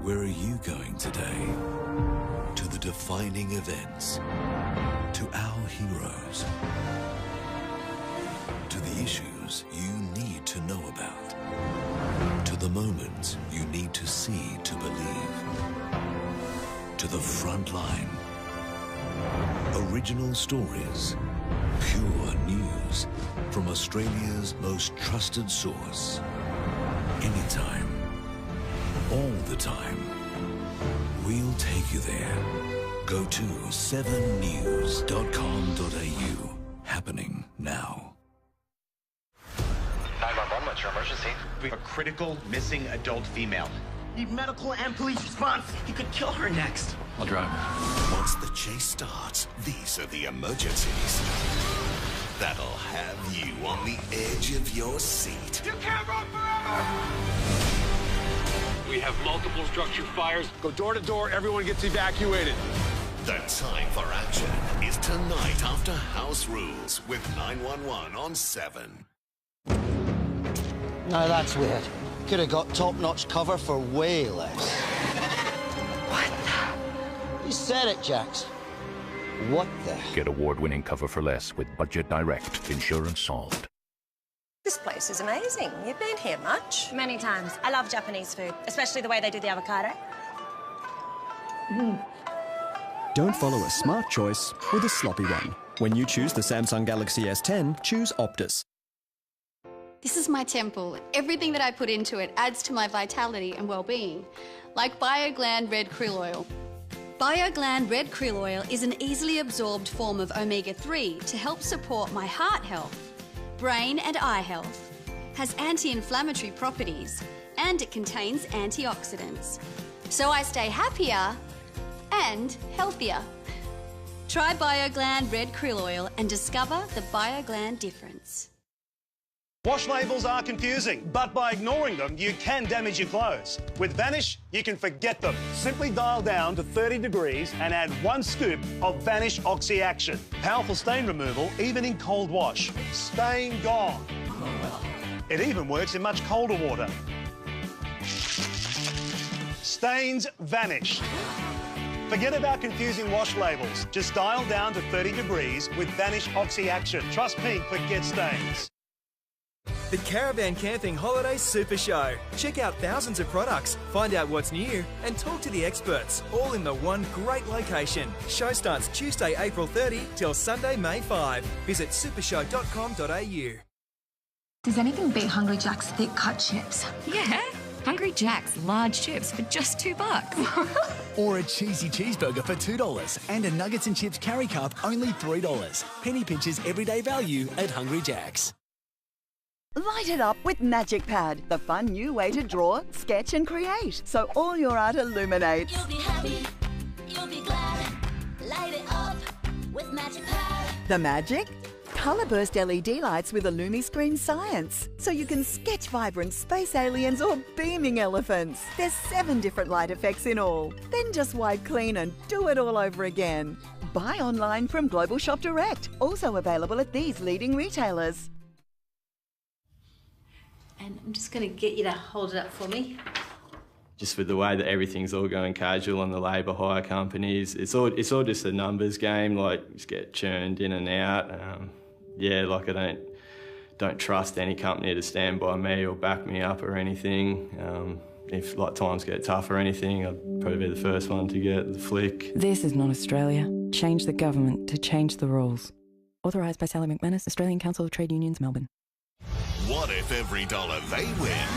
Where are you going today? To the defining events. To our heroes. To the issues you need to know about. To the moments you need to see to believe. To the front line. Original stories. Pure news. From Australia's most trusted source. Anytime. All the time. We'll take you there. Go to 7news.com.au. Happening now. 911, what's your emergency? We have a critical missing adult female. Need medical and police response. He could kill her next. I'll drive. Once the chase starts, these are the emergencies that'll have you on the edge of your seat. You can't run forever! We have multiple structure fires. Go door to door, everyone gets evacuated. The time for action is tonight after House Rules with 911 on 7. Now that's weird. Could have got top-notch cover for way less. What the? You said it, Jax. What the? Get award-winning cover for less with Budget Direct. Insurance solved. This place is amazing. You've been here much? Many times. I love Japanese food, especially the way they do the avocado. Don't follow a smart choice with a sloppy one. When you choose the Samsung Galaxy S10, choose Optus. This is my temple. Everything that I put into it adds to my vitality and well-being, like BioGland Red Krill Oil. BioGland Red Krill Oil is an easily absorbed form of omega-3 to help support my heart health, brain and eye health, has anti-inflammatory properties, and it contains antioxidants. So I stay happier and healthier. Try BioGland Red Krill Oil and discover the BioGland difference. Wash labels are confusing, but by ignoring them, you can damage your clothes. With Vanish, you can forget them. Simply dial down to 30 degrees and add 1 scoop of Vanish Oxy Action. Powerful stain removal, even in cold wash. Stain gone. It even works in much colder water. Stains vanish. Forget about confusing wash labels. Just dial down to 30 degrees with Vanish Oxy Action. Trust me, forget stains. The Caravan Camping Holiday Super Show. Check out thousands of products, find out what's new, and talk to the experts, all in the one great location. Show starts Tuesday, April 30 till Sunday, May 5. Visit supershow.com.au. Does anything beat Hungry Jack's thick cut chips? Yeah, Hungry Jack's large chips for just $2. Or a cheesy cheeseburger for $2 and a nuggets and chips carry cup only $3. Penny pinchers everyday value at Hungry Jack's. Light it up with Magic Pad, the fun new way to draw, sketch and create, so all your art illuminates. You'll be happy, you'll be glad. Light it up with Magic Pad. The magic? Colourburst LED lights with IllumiScreen science, so you can sketch vibrant space aliens or beaming elephants. There's 7 different light effects in all. Then just wipe clean and do it all over again. Buy online from Global Shop Direct, also available at these leading retailers. And I'm just going to get you to hold it up for me. Just with the way that everything's all going casual on the labour hire companies, it's all just a numbers game. Like, just get churned in and out. Yeah, like I don't trust any company to stand by me or back me up or anything. If like times get tough or anything, I'd probably be the first one to get the flick. This is not Australia. Change the government to change the rules. Authorised by Sally McManus, Australian Council of Trade Unions, Melbourne. What if every dollar they win,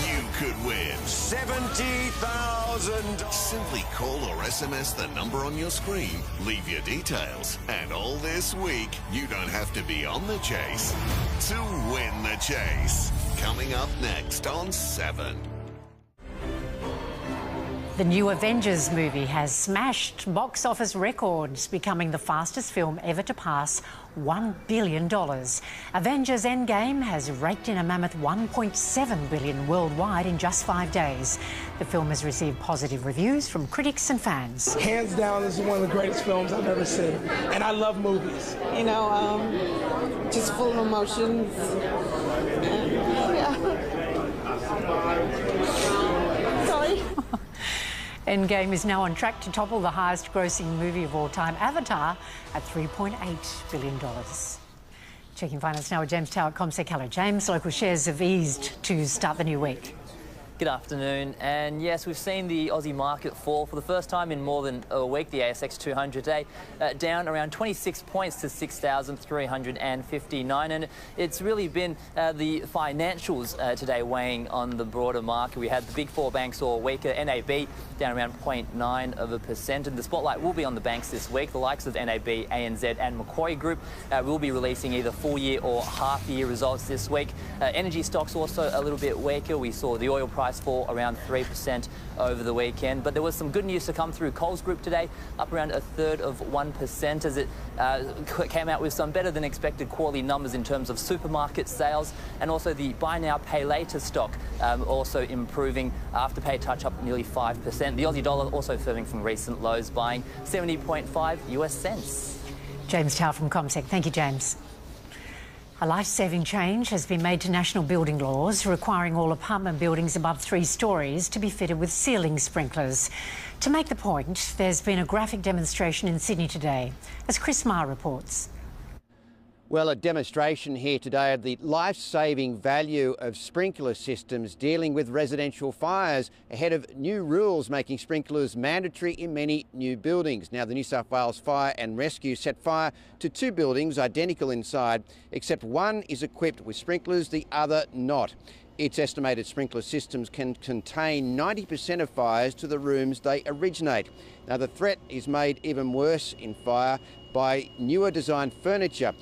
you could win? $70,000. Simply call or SMS the number on your screen, leave your details, and all this week, you don't have to be on the chase to win the chase. Coming up next on 7. The new Avengers movie has smashed box office records, becoming the fastest film ever to pass $1 billion. Avengers Endgame has raked in a mammoth $1.7 billion worldwide in just 5 days. The film has received positive reviews from critics and fans. Hands down, this is one of the greatest films I've ever seen. And I love movies. You know, just full of emotions. Sorry. Endgame is now on track to topple the highest grossing movie of all time, Avatar, at $3.8 billion. Checking finance now with James Tower at CommSec. Hello, James. Local shares have eased to start the new week. Good afternoon, and yes, we've seen the Aussie market fall for the first time in more than a week. The ASX 200 today down around 26 points to 6,359, and it's really been the financials today weighing on the broader market. We had the big 4 banks all weaker. NAB down around 0.9%, and the spotlight will be on the banks this week. The likes of NAB, ANZ and Macquarie Group will be releasing either full-year or half-year results this week. Energy stocks also a little bit weaker. We saw the oil price fall around 3% over the weekend, but there was some good news to come through. Coles Group today up around 1/3% as it came out with some better than expected quarterly numbers in terms of supermarket sales, and also the buy now pay later stock also improving. Afterpay touch up nearly 5%. The Aussie dollar also firming from recent lows, buying 70.5 US cents. James Tower from CommSec. Thank you, James. A life-saving change has been made to national building laws, requiring all apartment buildings above 3 stories to be fitted with ceiling sprinklers. To make the point, there's been a graphic demonstration in Sydney today, as Chris Marr reports. Well, a demonstration here today of the life-saving value of sprinkler systems dealing with residential fires ahead of new rules making sprinklers mandatory in many new buildings. Now, the New South Wales Fire and Rescue set fire to 2 buildings identical inside, except one is equipped with sprinklers, the other not. It's estimated sprinkler systems can contain 90% of fires to the rooms they originate. Now, the threat is made even worse in fire by newer designed furniture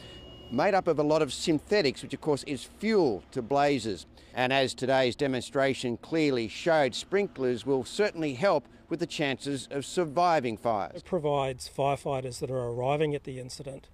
made up of a lot of synthetics, which of course is fuel to blazes. And as today's demonstration clearly showed, sprinklers will certainly help with the chances of surviving fires. It provides firefighters that are arriving at the incident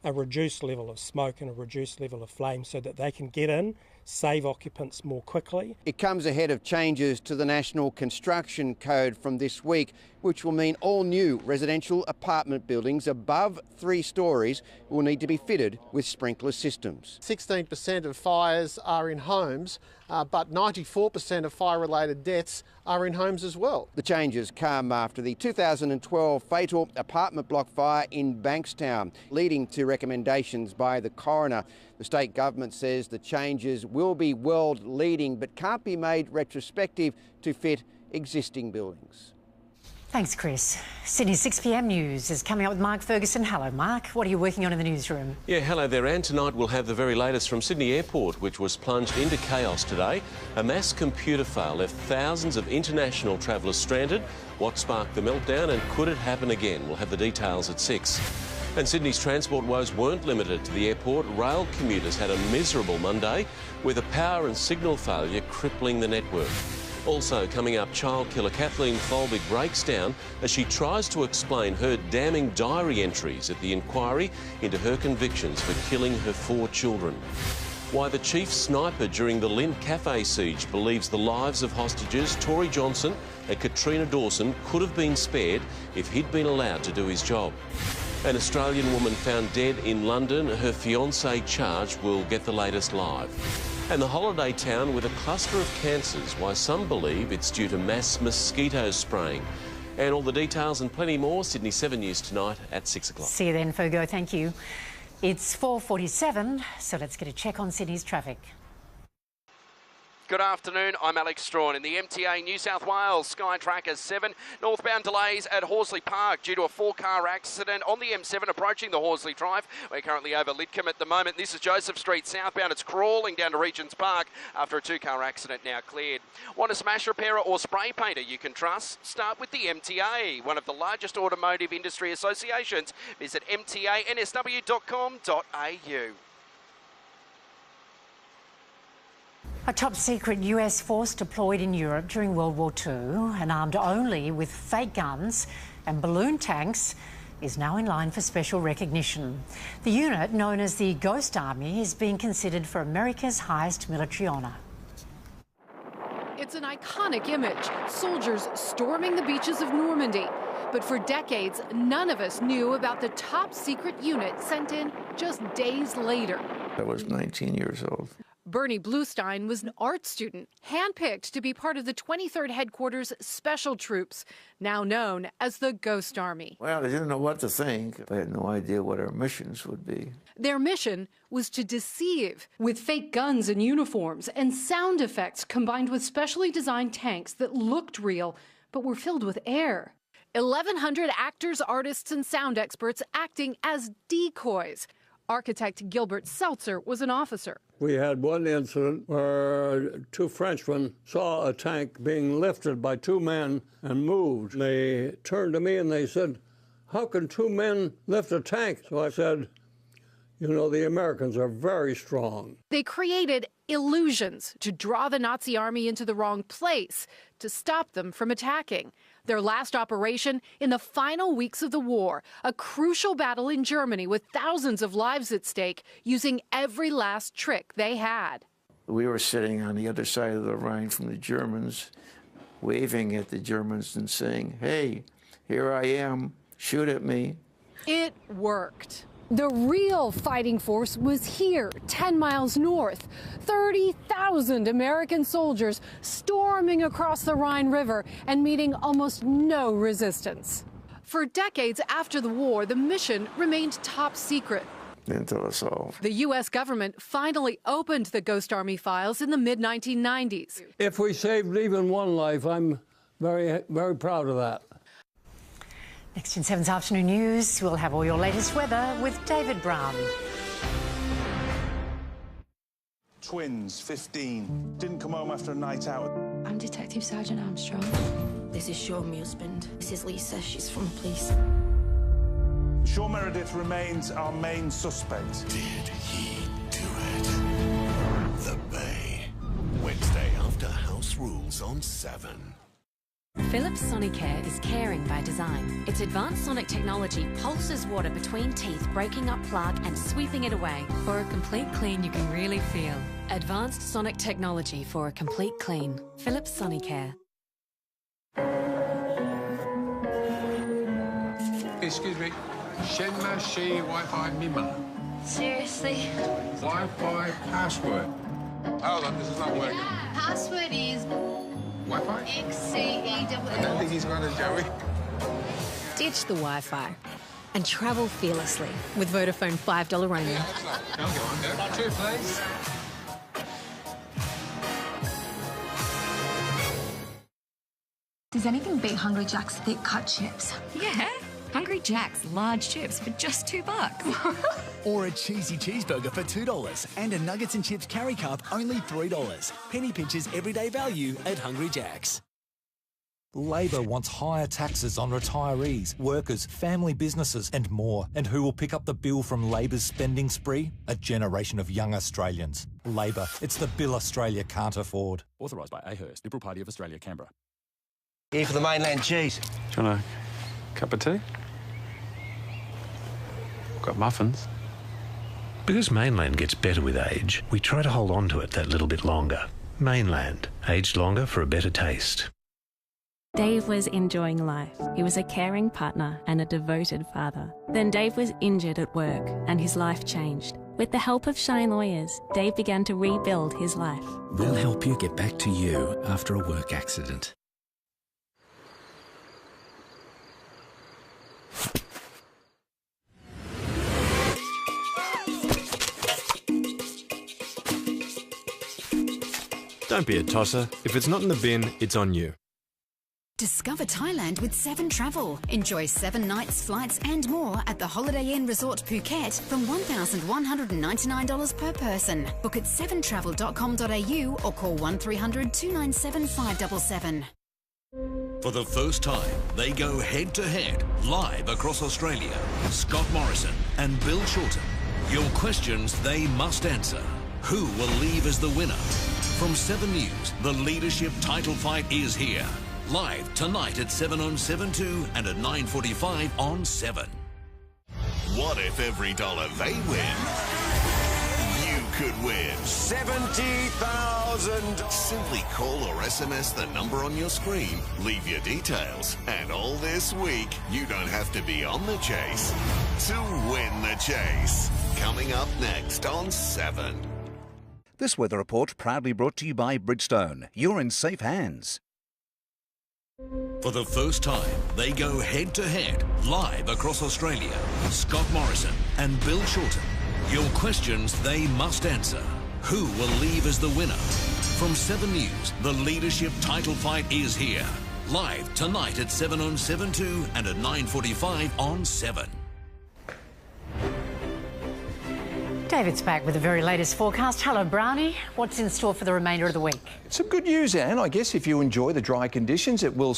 a reduced level of smoke and a reduced level of flame so that they can get in, save occupants more quickly. It comes ahead of changes to the National Construction Code from this week, which will mean all new residential apartment buildings above 3 stories will need to be fitted with sprinkler systems. 16% of fires are in homes, but 94% of fire-related deaths are in homes as well. The changes come after the 2012 fatal apartment block fire in Bankstown, leading to recommendations by the coroner. The state government says the changes will be world-leading but can't be made retrospective to fit existing buildings. Thanks, Chris. Sydney 6 p.m. news is coming up with Mark Ferguson. Hello, Mark. What are you working on in the newsroom? Yeah, hello there, Anne. Tonight we'll have the very latest from Sydney Airport, which was plunged into chaos today. A mass computer fail left thousands of international travellers stranded. What sparked the meltdown, and could it happen again? We'll have the details at 6. And Sydney's transport woes weren't limited to the airport. Rail commuters had a miserable Monday with a power and signal failure crippling the network. Also coming up, child killer Kathleen Folbig breaks down as she tries to explain her damning diary entries at the inquiry into her convictions for killing her 4 children. Why the chief sniper during the Lindt Cafe siege believes the lives of hostages Tory Johnson and Katrina Dawson could have been spared if he'd been allowed to do his job. An Australian woman found dead in London. Her fiancé charged. Will get the latest live. And the holiday town with a cluster of cancers, why some believe it's due to mass mosquito spraying. And all the details and plenty more, Sydney 7 News tonight at 6 o'clock. See you then, Fergo. Thank you. It's 4:47, so let's get a check on Sydney's traffic. Good afternoon, I'm Alex Strawn. In the MTA New South Wales Skytracker 7, northbound delays at Horsley Park due to a 4-car accident on the M7 approaching the Horsley Drive. We're currently over Lidcombe at the moment. This is Joseph Street southbound. It's crawling down to Regent's Park after a 2-car accident now cleared. Want a smash repairer or spray painter you can trust? Start with the MTA, one of the largest automotive industry associations. Visit mtansw.com.au. A top-secret US force deployed in Europe during World War II and armed only with fake guns and balloon tanks is now in line for special recognition. The unit, known as the Ghost Army, is being considered for America's highest military honour. It's an iconic image, soldiers storming the beaches of Normandy. But for decades, none of us knew about the top-secret unit sent in just days later. I was 19 years old. Bernie Bluestein was an art student, handpicked to be part of the 23rd Headquarters Special Troops, now known as the Ghost Army. Well, I didn't know what to think. I had no idea what our missions would be. Their mission was to deceive, with fake guns and uniforms and sound effects combined with specially designed tanks that looked real but were filled with air. 1,100 actors, artists, and sound experts acting as decoys. Architect Gilbert Seltzer was an officer. We had one incident where 2 Frenchmen saw a tank being lifted by 2 men and moved. They turned to me and they said, "How can 2 men lift a tank?" So I said, "You know, the Americans are very strong." They created illusions to draw the Nazi army into the wrong place, to stop them from attacking. Their last operation in the final weeks of the war, a crucial battle in Germany with thousands of lives at stake, using every last trick they had. We were sitting on the other side of the Rhine from the Germans, waving at the Germans and saying, "Hey, here I am, shoot at me." It worked. The real fighting force was here, 10 miles north. 30,000 American soldiers storming across the Rhine River and meeting almost no resistance. For decades after the war, the mission remained top secret. until it's solved. The U.S. government finally opened the Ghost Army files in the mid-1990s. If we saved even one life, I'm very, very proud of that. Next in 7's afternoon news, we'll have all your latest weather with David Brown. Twins, 15, didn't come home after a night out. I'm Detective Sergeant Armstrong. This is Sean Musband. This is Lisa. She's from the police. Sean Meredith remains our main suspect. Did he do it? The Bay. Wednesday after House Rules on 7. Philips Sonicare is caring by design. Its advanced sonic technology pulses water between teeth, breaking up plaque and sweeping it away. For a complete clean you can really feel. Advanced sonic technology for a complete clean. Philips Sonicare. Excuse me. Shenma Shi Wi-Fi Mima. Seriously? Wi-Fi password. Hold on, this is not working. Password is Wi-Fi? XCEWL. I don't think he's got it, Joey. Ditch the Wi-Fi and travel fearlessly with Vodafone $5 roaming. Yeah, that's right. I'll go on there. 2, please. Does anything beat Hungry Jack's thick cut chips? Yeah. Hungry Jack's large chips for just $2. Or a cheesy cheeseburger for $2 and a nuggets and chips carry cup only $3. Penny pinches everyday value at Hungry Jack's. Labor wants higher taxes on retirees, workers, family businesses and more. And who will pick up the bill from Labor's spending spree? A generation of young Australians. Labor, it's the bill Australia can't afford. Authorised by AHERS, Liberal Party of Australia, Canberra. Here for the mainland cheese. Do you want a cup of tea? Got muffins. Because Mainland gets better with age, we try to hold on to it that little bit longer. Mainland, aged longer for a better taste. Dave was enjoying life. He was a caring partner and a devoted father. Then Dave was injured at work and his life changed. With the help of Shine Lawyers, Dave began to rebuild his life. We'll help you get back to you after a work accident. Don't be a tosser. If it's not in the bin, it's on you. Discover Thailand with 7 Travel. Enjoy 7 nights, flights and more at the Holiday Inn Resort Phuket from $1,199 per person. Book at 7travel.com.au or call 1300 297 577. For the first time, they go head-to-head, live across Australia. Scott Morrison and Bill Shorten. Your questions they must answer. Who will leave as the winner? From 7 News, the leadership title fight is here. Live tonight at 7 on 7.2 and at 9:45 on 7. What if every dollar they win, you could win? 70,000! Simply call or SMS the number on your screen, leave your details, and all this week, you don't have to be on the chase to win the chase. Coming up next on 7. This weather report proudly brought to you by Bridgestone. You're in safe hands. For the first time, they go head-to-head, live across Australia. Scott Morrison and Bill Shorten. Your questions they must answer. Who will leave as the winner? From 7 News, the leadership title fight is here. Live tonight at 7 on 7.2 and at 9:45 on 7. David's back with the very latest forecast. Hello, Brownie. What's in store for the remainder of the week? Some good news, Anne. I guess if you enjoy the dry conditions, it will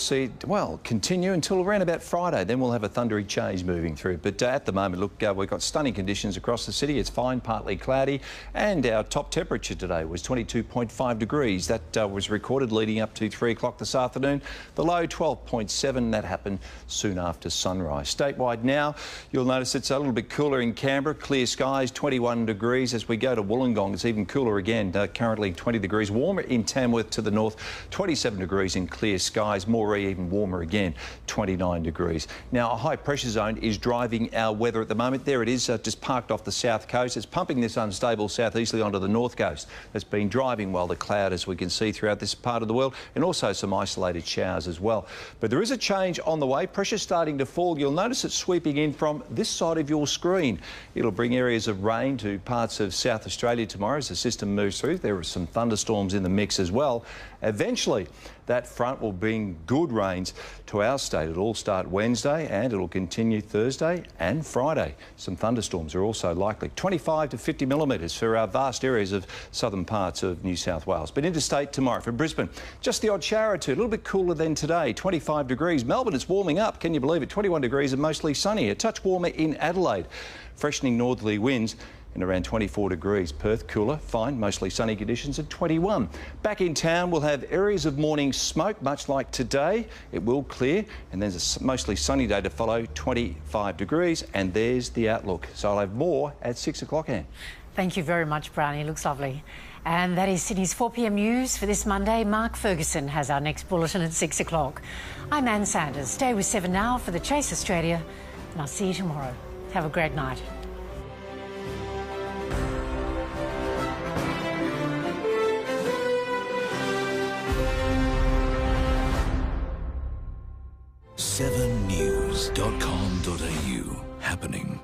continue until around about Friday. Then we'll have a thundery change moving through. But at the moment, look, we've got stunning conditions across the city. It's fine, partly cloudy, and our top temperature today was 22.5 degrees. That was recorded leading up to 3 o'clock this afternoon. The low 12.7. That happened soon after sunrise. Statewide now, you'll notice it's a little bit cooler in Canberra. Clear skies, 21 21 degrees. As we go to Wollongong, it's even cooler again. Currently 20 degrees. Warmer in Tamworth to the north, 27 degrees in clear skies. Moree even warmer again, 29 degrees. Now, a high pressure zone is driving our weather at the moment. There it is, just parked off the south coast. It's pumping this unstable southeasterly onto the north coast. It's been driving well the cloud, as we can see throughout this part of the world, and also some isolated showers as well. But there is a change on the way. Pressure starting to fall. You'll notice it's sweeping in from this side of your screen. It'll bring areas of rain to parts of South Australia tomorrow as the system moves through. There are some thunderstorms in the mix as well. Eventually, that front will bring good rains to our state. It'll all start Wednesday and it'll continue Thursday and Friday. Some thunderstorms are also likely. 25 to 50 millimetres for our vast areas of southern parts of New South Wales. But interstate tomorrow for Brisbane, just the odd shower or two. A little bit cooler than today, 25 degrees. Melbourne, it's warming up. Can you believe it? 21 degrees and mostly sunny. A touch warmer in Adelaide. Freshening northerly winds and around 24 degrees. Perth, cooler, fine, mostly sunny conditions at 21. Back in town, we'll have areas of morning smoke, much like today. It will clear, and there's a mostly sunny day to follow, 25 degrees, and there's the outlook. So I'll have more at 6 o'clock, Anne. Thank you very much, Brownie. Looks lovely. And that is Sydney's 4 p.m. news for this Monday. Mark Ferguson has our next bulletin at 6 o'clock. I'm Ann Sanders. Stay with 7 Now for the Chase Australia, and I'll see you tomorrow. Have a great night. Sevennews.com.au happening.